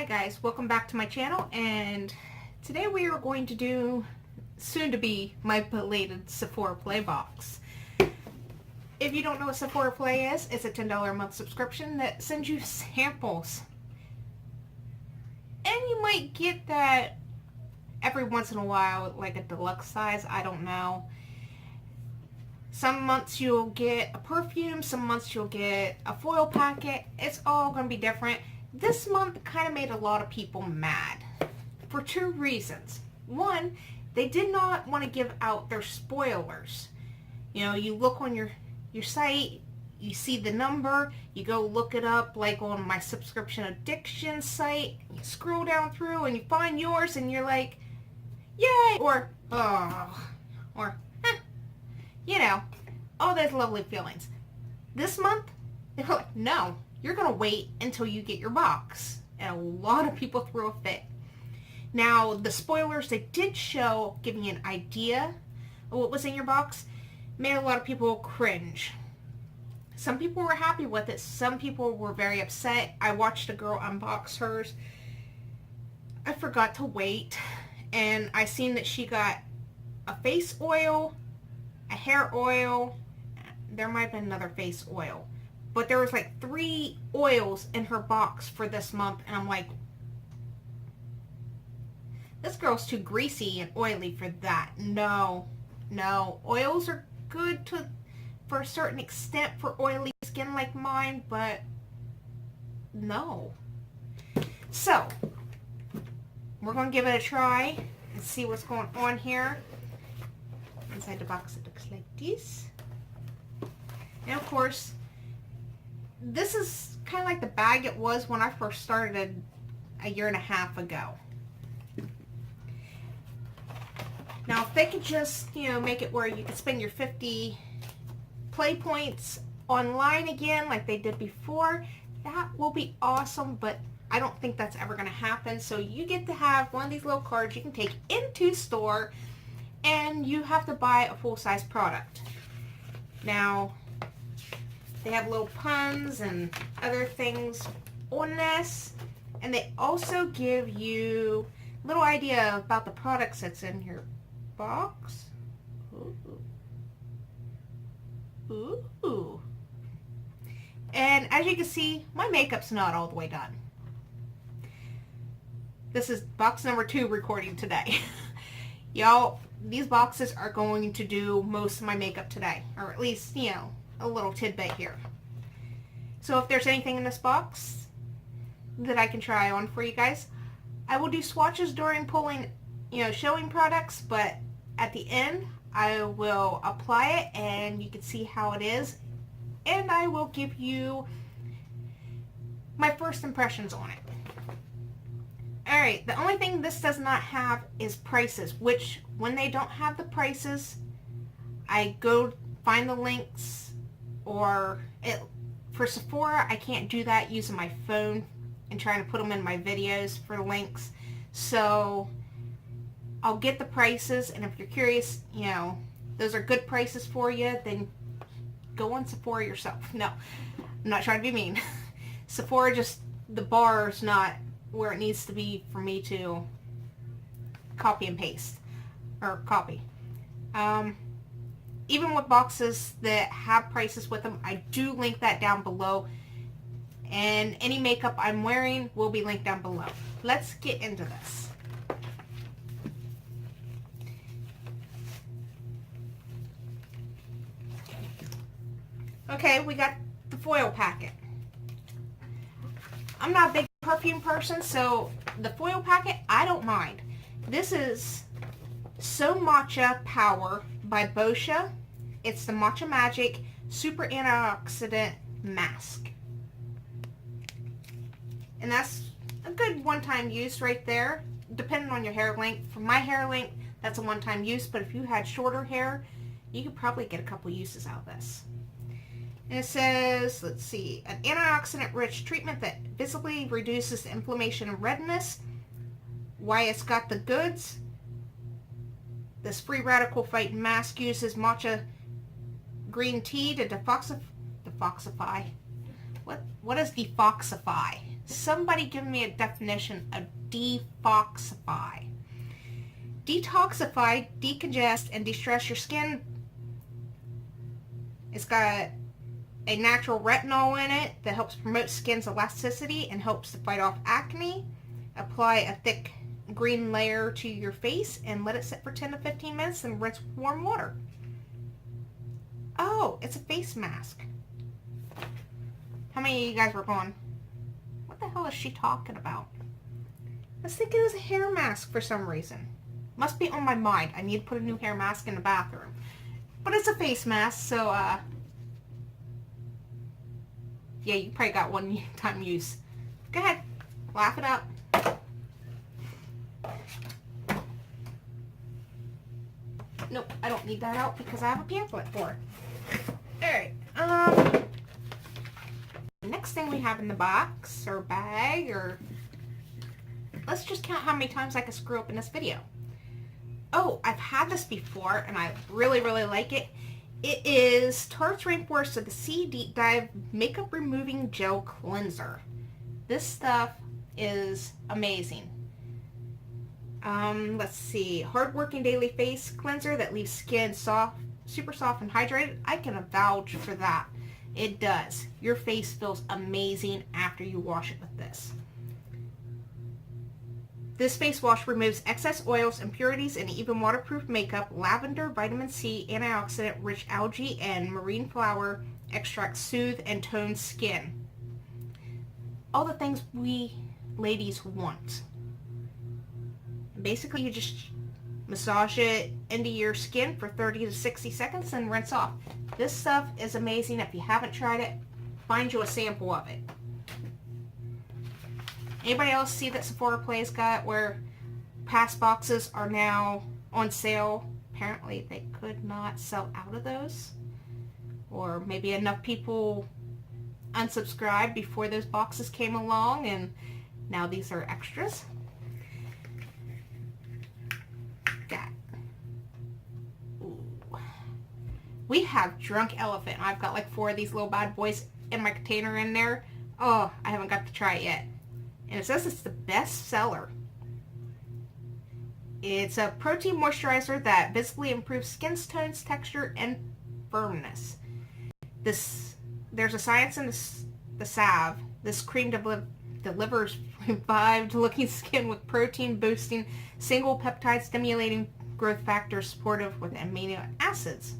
Hi guys, welcome back to my channel, and today we are going to do soon to be my belated Sephora Play box. If you don't know what Sephora Play is, it's a $10 a month subscription that sends you samples. And you might get that every once in a while, like a deluxe size, I don't know. Some months you'll get a perfume, some months you'll get a foil packet. It's all going to be different. This month kind of made a lot of people mad for two reasons. One, they did not want to give out their spoilers. You know, you look on your site, you see the number, you go look it up like on my subscription addiction site, you scroll down through and you find yours and you're like, yay, or, oh, or, you know, all those lovely feelings. This month, they're like, no, you're going to wait until you get your box. And a lot of people threw a fit. Now, the spoilers they did show, giving you an idea of what was in your box, made a lot of people cringe. Some people were happy with it. Some people were very upset. I watched a girl unbox hers. I forgot to wait. And I seen that she got a face oil, a hair oil. There might have been another face oil. But there was like 3 oils in her box for this month. And I'm like, this girl's too greasy and oily for that. No. Oils are good for a certain extent for oily skin like mine, but no. So, we're going to give it a try and see what's going on here. Inside the box it looks like this. And of course, this is kind of like the bag it was when I first started a year and a half ago. Now, if they could just, you know, make it where you could spend your 50 play points online again like they did before, that will be awesome, but I don't think that's ever going to happen. So you get to have one of these little cards you can take into store, and you have to buy a full-size product. Now, they have little puns and other things on this, and they also give you a little idea about the products that's in your box. Ooh. And as you can see, my makeup's not all the way done. This is box number 2 recording today. Y'all, these boxes are going to do most of my makeup today, or at least, you know, a little tidbit here. So if there's anything in this box that I can try on for you guys, I will do swatches during pulling, you know, showing products, but at the end I will apply it and you can see how it is, and I will give you my first impressions on it. Alright, the only thing this does not have is prices, which when they don't have the prices, I go find the links. Or for Sephora, I can't do that using my phone and trying to put them in my videos for the links. So I'll get the prices, and if you're curious, you know, those are good prices for you, then go on Sephora yourself. No, I'm not trying to be mean. Sephora, just the bar is not where it needs to be for me to copy and paste or copy. Even with boxes that have prices with them, I do link that down below. And any makeup I'm wearing will be linked down below. Let's get into this. Okay, we got the foil packet. I'm not a big perfume person, so the foil packet, I don't mind. This is So Matcha Power by Boscia. It's the Matcha Magic Super Antioxidant Mask. And that's a good one-time use right there, depending on your hair length. For my hair length, that's a one-time use, but if you had shorter hair, you could probably get a couple uses out of this. And it says, let's see, an antioxidant-rich treatment that visibly reduces inflammation and redness. Why it's got the goods. This free radical fighting mask uses matcha green tea to detoxify. What is defoxify? Somebody give me a definition of defoxify. Detoxify, decongest, and de-stress your skin. It's got a natural retinol in it that helps promote skin's elasticity and helps to fight off acne. Apply a thick green layer to your face and let it sit for 10 to 15 minutes and rinse with warm water. Oh, it's a face mask. How many of you guys were going, what the hell is she talking about? I was thinking it was a hair mask for some reason. Must be on my mind. I need to put a new hair mask in the bathroom. But it's a face mask, so, yeah, you probably got one time use. Go ahead. Laugh it up. Nope, I don't need that out because I have a pamphlet for it. Alright, next thing we have in the box, or bag, or... Let's just count how many times I can screw up in this video. Oh, I've had this before, and I really, really like it. It is Tarte's Rainforest of the Sea Deep Dive Makeup Removing Gel Cleanser. This stuff is amazing. Let's see. Hard-working daily face cleanser that leaves skin soft, super soft and hydrated. I can vouch for that. It does. Your face feels amazing after you wash it with this. This face wash removes excess oils, impurities, and even waterproof makeup. Lavender, vitamin C, antioxidant, rich algae, and marine flower extracts soothe and tone skin. All the things we ladies want. Basically, you just massage it into your skin for 30 to 60 seconds and rinse off. This stuff is amazing. If you haven't tried it, find you a sample of it. Anybody else see that Sephora Play's got where past boxes are now on sale? Apparently they could not sell out of those. Or maybe enough people unsubscribed before those boxes came along and now these are extras. We have Drunk Elephant. I've got like 4 of these little bad boys in my container in there. Oh, I haven't got to try it yet. And it says it's the best seller. It's a protein moisturizer that visibly improves skin tones, texture, and firmness. There's a science in the salve. This cream delivers revived looking skin with protein boosting, single peptide stimulating growth factors supportive with amino acids.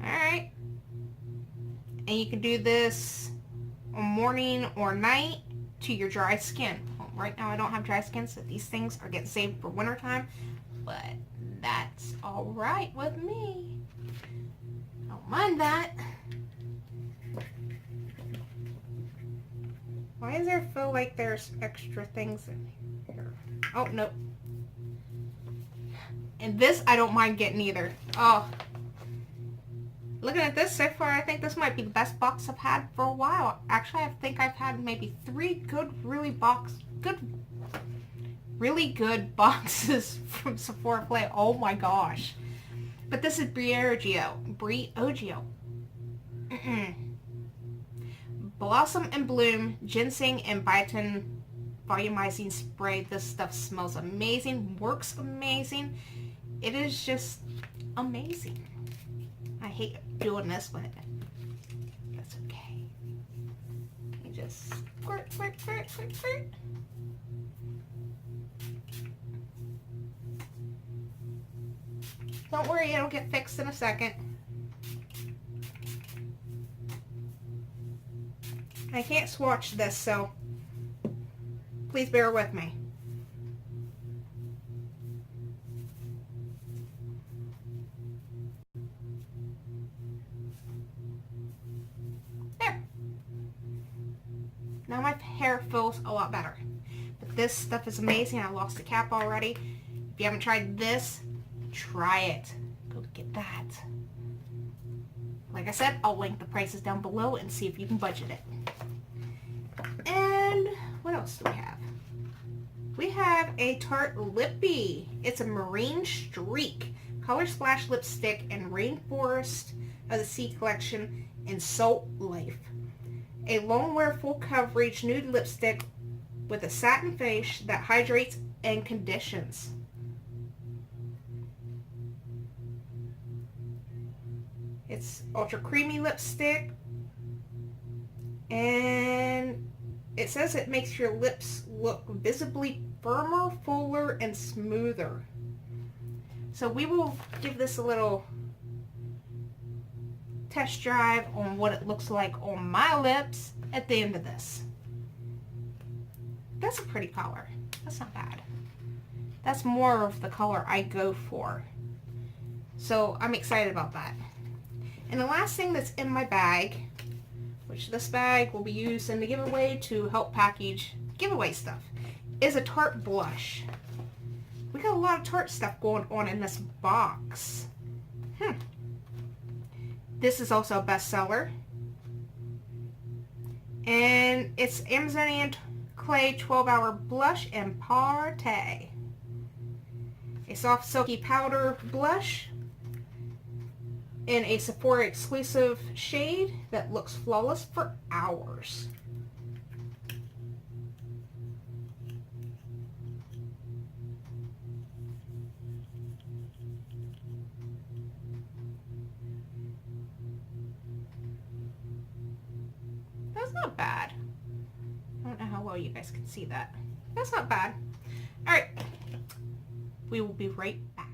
Alright. And you can do this morning or night to your dry skin. Well, right now I don't have dry skin, so these things are getting saved for wintertime. But that's alright with me. Don't mind that. Why does there feel like there's extra things in here? Oh, no. And this I don't mind getting either. Oh. Looking at this so far, I think this might be the best box I've had for a while. Actually, I think I've had maybe 3 good, really good boxes from Sephora Play. Oh my gosh. But this is Briogeo. Blossom and Bloom Ginseng and Biotin Volumizing Spray. This stuff smells amazing, works amazing. It is just amazing. I hate doing this, but that's okay. You just squirt. Don't worry, it'll get fixed in a second. I can't swatch this, so please bear with me. Now my hair feels a lot better. But this stuff is amazing. I lost the cap already. If you haven't tried this, try it. Go get that. Like I said, I'll link the prices down below and see if you can budget it. And what else do we have? We have a Tarte Lippy. It's a Marine Streak Color Splash Lipstick and Rainforest of the Sea Collection in Salt Life. A long wear full coverage nude lipstick with a satin finish that hydrates and conditions. It's ultra creamy lipstick, and it says it makes your lips look visibly firmer, fuller, and smoother. So we will give this a little test drive on what it looks like on my lips at the end of this. That's a pretty color. That's not bad. That's more of the color I go for. So I'm excited about that. And the last thing that's in my bag, which this bag will be used in the giveaway to help package giveaway stuff, is a Tarte blush. We got a lot of Tarte stuff going on in this box. This is also a bestseller. And it's Amazionian Clay 12-Hour Blush in Paaarty. A soft silky powder blush in a Sephora exclusive shade that looks flawless for hours. That's not bad. I don't know how well you guys can see that. That's not bad. Alright. We will be right back.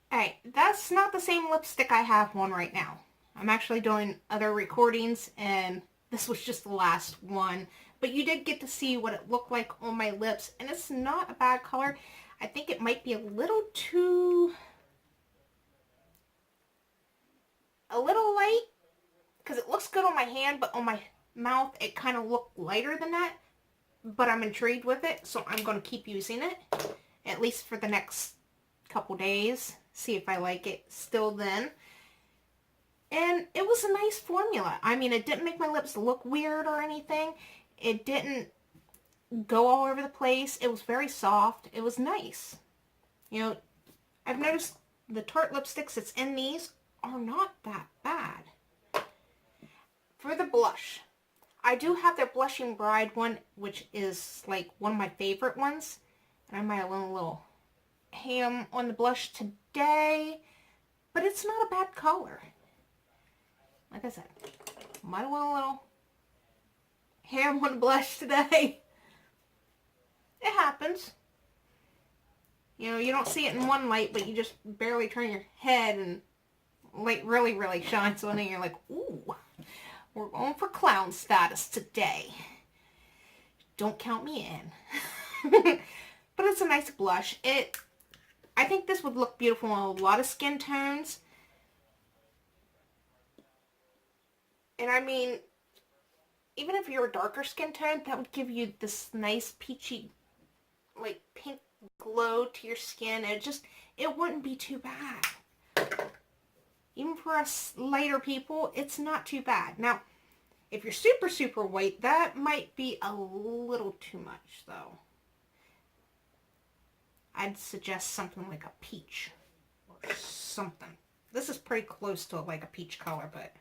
Alright, that's not the same lipstick I have on right now. I'm actually doing other recordings, and this was just the last one. But you did get to see what it looked like on my lips, and it's not a bad color. I think it might be a little light, because it looks good on my hand, but on my mouth it kind of looked lighter than that. But I'm intrigued with it, so I'm going to keep using it, at least for the next couple days. See if I like it still then. And it was a nice formula. I mean, it didn't make my lips look weird or anything. It didn't go all over the place. It was very soft. It was nice. You know, I've noticed the Tarte lipsticks that's in these are not that bad. For the blush, I do have their Blushing Bride one, which is like one of my favorite ones. And I might have a little ham on the blush today, but it's not a bad color. Like I said, might have want a little ham on the blush today. It happens. You know, you don't see it in one light, but you just barely turn your head and light really, really shines on it, and you're like, ooh, we're going for clown status today. Don't count me in. But it's a nice blush. I think this would look beautiful on a lot of skin tones. And I mean, even if you're a darker skin tone, that would give you this nice peachy, like pink glow to your skin. It wouldn't be too bad. Even for us lighter people, it's not too bad. Now, if you're super, super white, that might be a little too much, though. I'd suggest something like a peach or something. This is pretty close to like a peach color, but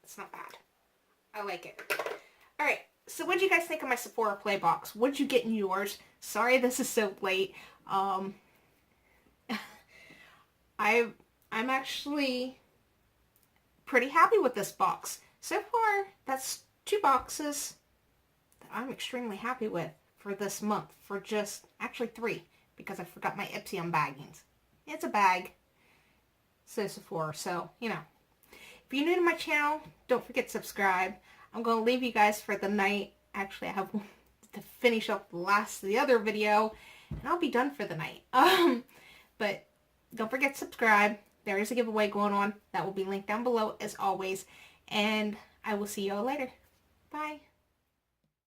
it's not bad. I like it. Alright, so what did you guys think of my Sephora Play Box? What did you get in yours? Sorry this is so late. I'm actually pretty happy with this box. So far, that's 2 boxes that I'm extremely happy with for this month. For just, actually 3, because I forgot my Ipsy baggings. It's a bag. So Sephora, so, you know. If you're new to my channel, don't forget to subscribe. I'm going to leave you guys for the night. Actually, I have to finish up the last of the other video, and I'll be done for the night. But don't forget to subscribe. There is a giveaway going on. That will be linked down below as always. And I will see y'all later. Bye.